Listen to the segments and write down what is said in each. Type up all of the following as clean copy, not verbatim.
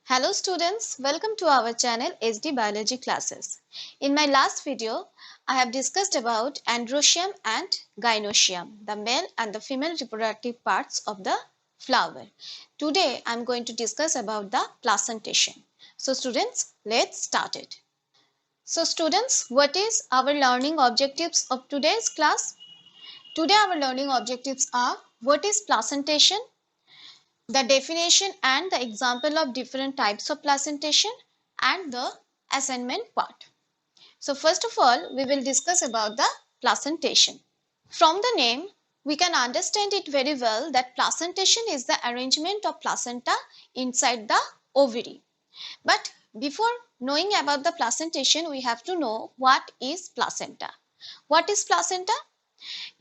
Hello students, welcome to our channel SD Biology classes. In my last video, I have discussed about androecium and gynoecium, the male and the female reproductive parts of the flower. Today, I am going to discuss about the placentation. So students, let's start it. So students, what is our learning objectives of today's class? Today our learning objectives are what is placentation, the definition and the example of different types of placentation, and the assignment part. So first of all, we will discuss about the placentation. From the name, we can understand it very well that placentation is the arrangement of placenta inside the ovary. But before knowing about the placentation, we have to know what is placenta. What is placenta?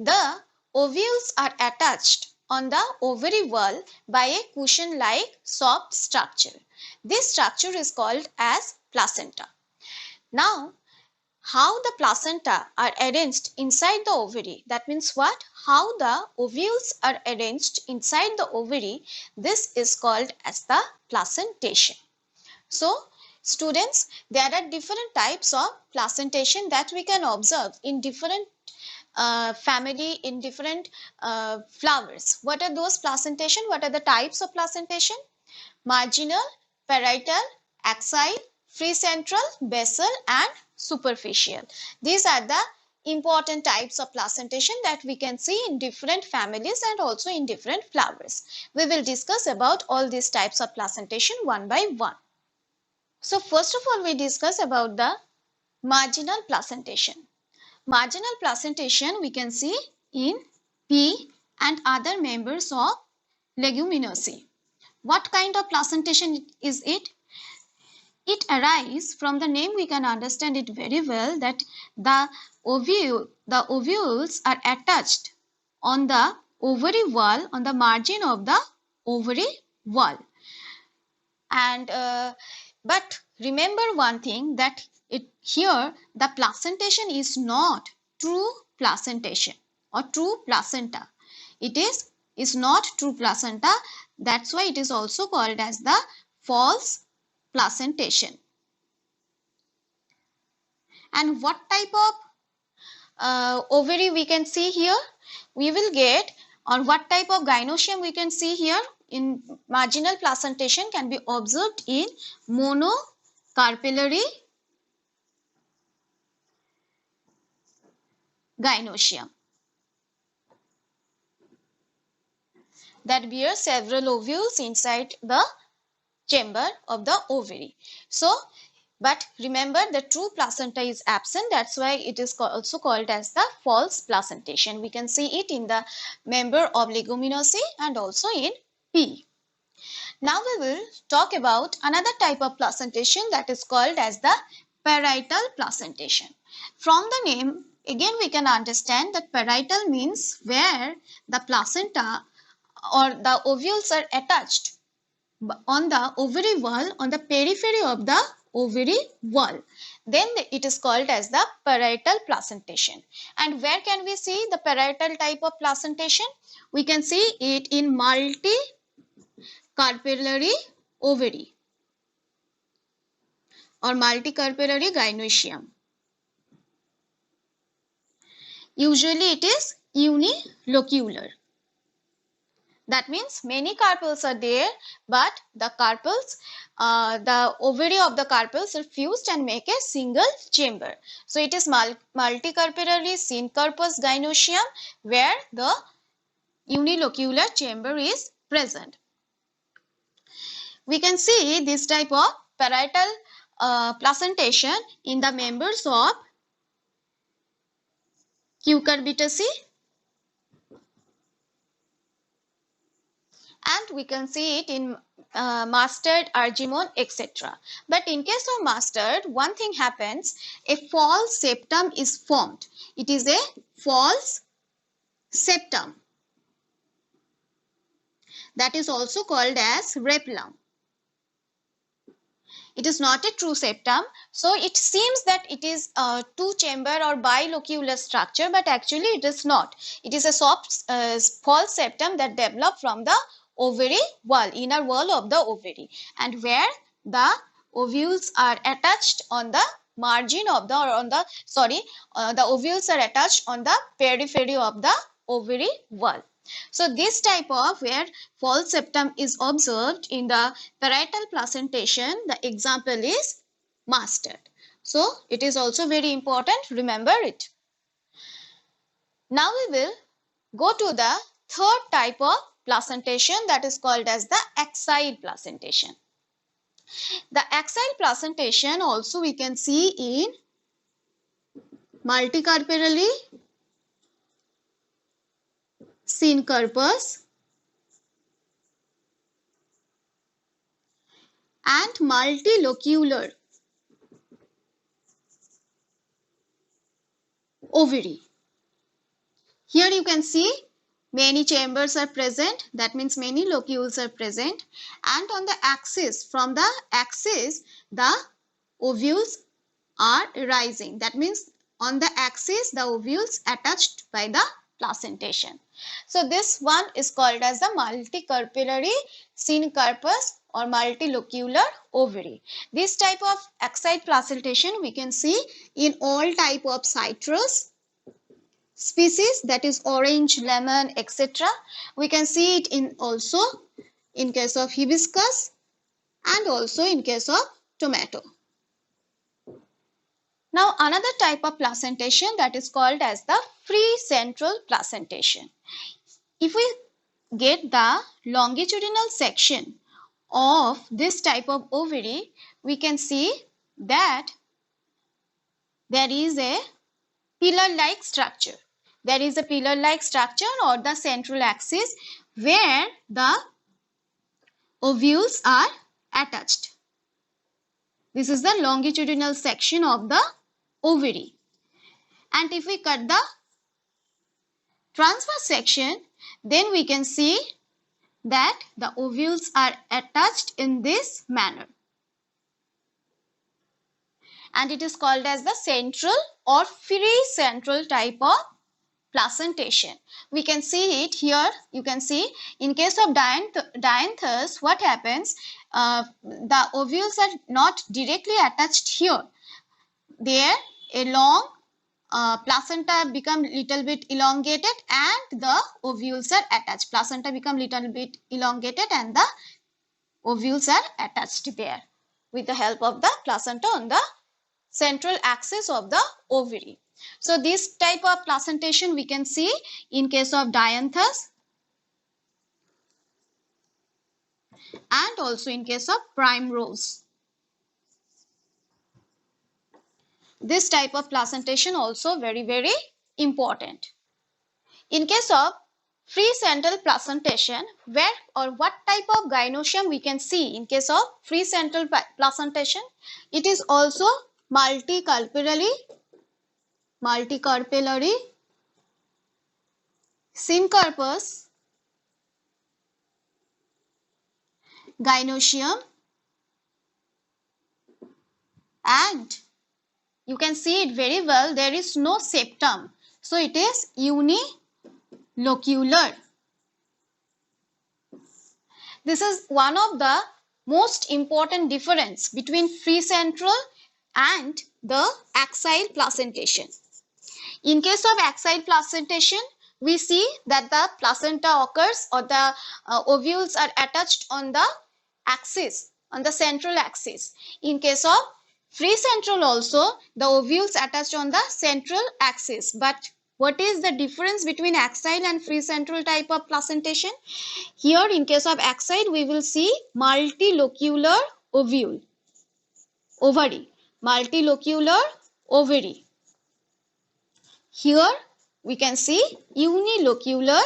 The ovules are attached on the ovary wall by a cushion-like soft structure. This structure is called as placenta. Now, how the placenta are arranged inside the ovary, that means what? How the ovules are arranged inside the ovary, this is called as the placentation. So, students, there are different types of placentation that we can observe in different family, in different flowers. What are those placentation? What are the types of placentation? Marginal, parietal, axile, free central, basal and superficial. These are the important types of placentation that we can see in different families and also in different flowers. We will discuss about all these types of placentation one by one. So first of all, we discuss about the marginal placentation. Marginal placentation we can see in pea and other members of Leguminosae. What kind of placentation is it? It arises from the name, we can understand it very well that the ovules are attached on the ovary wall, on the margin of the ovary wall. And but remember one thing, that here the placentation is not true placentation or true placenta. It is not true placenta. That's why it is also called as the false placentation. And what type of ovary we can see here? We will get, or what type of gynoecium we can see here in marginal placentation can be observed in monocarpellary gynoecium that bears several ovules inside the chamber of the ovary. So, but remember the true placenta is absent, that's why it is also called as the false placentation. We can see it in the member of Leguminosae and also in pea. Now we will talk about another type of placentation that is called as the parietal placentation. From the name, again we can understand that parietal means where the placenta or the ovules are attached on the ovary wall, on the periphery of the ovary wall. Then it is called as the parietal placentation. And where can we see the parietal type of placentation? We can see it in multicarpellary ovary or multicarpellary gynoecium. Usually it is unilocular. That means many carpels are there, but the carpels, the ovary of the carpels are fused and make a single chamber. So it is multicarpellary syncarpous gynoecium where the unilocular chamber is present. We can see this type of parietal placentation in the members of Cucurbitaceae, and we can see it in mustard, argemone, etc. But in case of mustard, one thing happens, a false septum is formed. It is a false septum. That is also called as rhapellum. It is not a true septum, so it seems that it is a two chamber or bilocular structure, but actually it is not. It is a soft false septum that developed from the ovary wall, inner wall of the ovary, and where the ovules are attached on the margin of the, or on the, the ovules are attached on the periphery of the ovary wall. So this type of where false septum is observed in the parietal placentation, the example is mustard. So it is also very important, remember it. Now we will go to the third type of placentation, that is called as the axile placentation. The axile placentation also we can see in multicarpellary, syncarpous and multilocular ovary. Here you can see many chambers are present, that means many locules are present, and on the axis, from the axis, the ovules are rising. That means on the axis, the ovules attached by the placentation. So this one is called as the multicarpellary, syncarpous or multilocular ovary. This type of axile placentation we can see in all type of citrus species, that is orange, lemon, etc. We can see it in also in case of hibiscus and also in case of tomato. Now another type of placentation, that is called as the free central placentation. If we get the longitudinal section of this type of ovary, we can see that there is a pillar-like structure. There is a pillar-like structure or the central axis where the ovules are attached. This is the longitudinal section of the ovary. And if we cut the transverse section, then we can see that the ovules are attached in this manner. And it is called as the central or free central type of placentation. We can see it here. You can see in case of dianthus, what happens? The ovules are not directly attached here. There a long placenta become little bit elongated and the ovules are attached. Placenta become little bit elongated and the ovules are attached there with the help of the placenta on the central axis of the ovary. So this type of placentation we can see in case of dianthus and also in case of primrose. This type of placentation also very important. In case of free central placentation, where or what type of gynoecium we can see in case of free central placentation? It is also multicarpellary, syncarpous gynoecium, and you can see it very well, there is no septum. So it is unilocular. This is one of the most important difference between free central and the axile placentation. In case of axile placentation, we see that the placenta occurs or the ovules are attached on the axis, on the central axis. In case of free central also, the ovules attached on the central axis. But what is the difference between axile and free central type of placentation? Here in case of axile, we will see multilocular ovary, multilocular ovary. Here we can see unilocular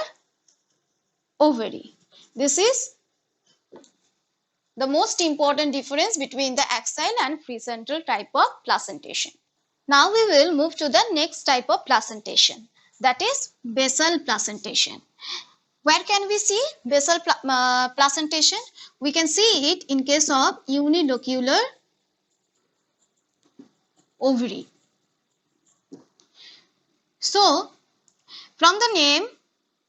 ovary. This is the most important difference between the axile and free central type of placentation. Now we will move to the next type of placentation, that is basal placentation. Where can we see basal placentation? We can see it in case of unilocular ovary. So from the name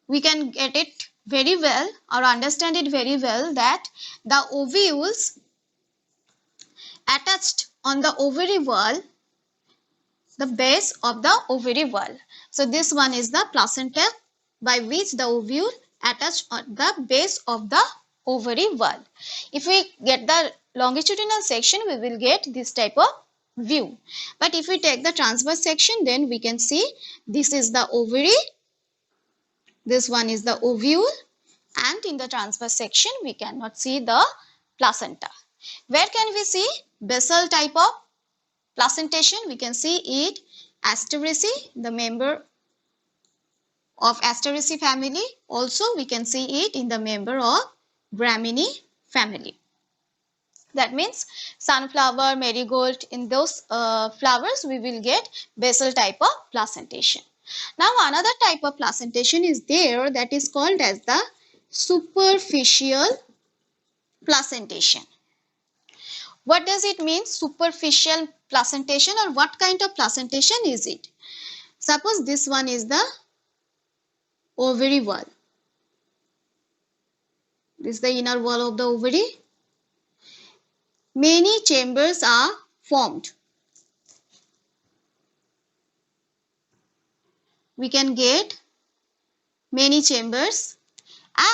we can get it very well or understand it very well that the ovules attached on the ovary wall, the base of the ovary wall. So this one is the placenta by which the ovule attached on the base of the ovary wall. If we get the longitudinal section, we will get this type of view. But if we take the transverse section, then we can see this is the ovary, this one is the ovule, and in the transverse section we cannot see the placenta. Where can we see basal type of placentation? We can see it Asteraceae, the member of Asteraceae family. Also we can see it in the member of Gramineae family. That means sunflower, marigold, in those flowers we will get basal type of placentation. Now another type of placentation is there, that is called as the superficial placentation. What does it mean, superficial placentation, or what kind of placentation is it? Suppose this one is the ovary wall. This is the inner wall of the ovary. Many chambers are formed. We can get many chambers,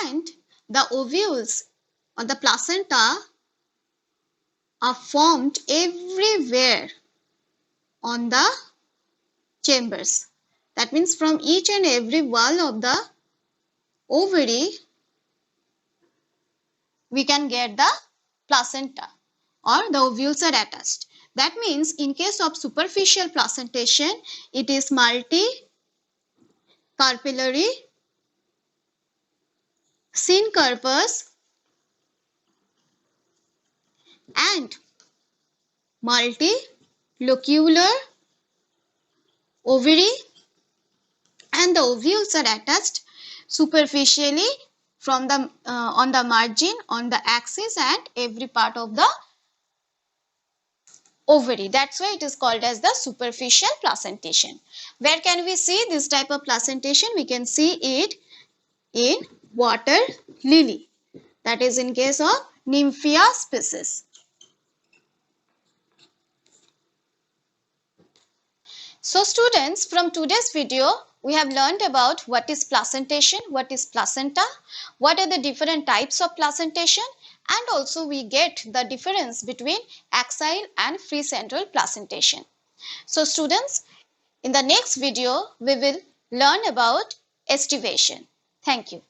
and the ovules or the placenta are formed everywhere on the chambers. That means from each and every wall of the ovary we can get the placenta, or the ovules are attached. That means in case of superficial placentation, it is multi-carpellary, syncarpous, and multilocular ovary, and the ovules are attached superficially from the on the margin, on the axis, and every part of the ovary. That's why it is called as the superficial placentation. Where can we see this type of placentation? We can see it in water lily, that is in case of Nymphea species. So students, from today's video we have learned about what is placentation, what is placenta, what are the different types of placentation, and also we get the difference between axile and free central placentation. So students, in the next video we will learn about estivation. Thank you.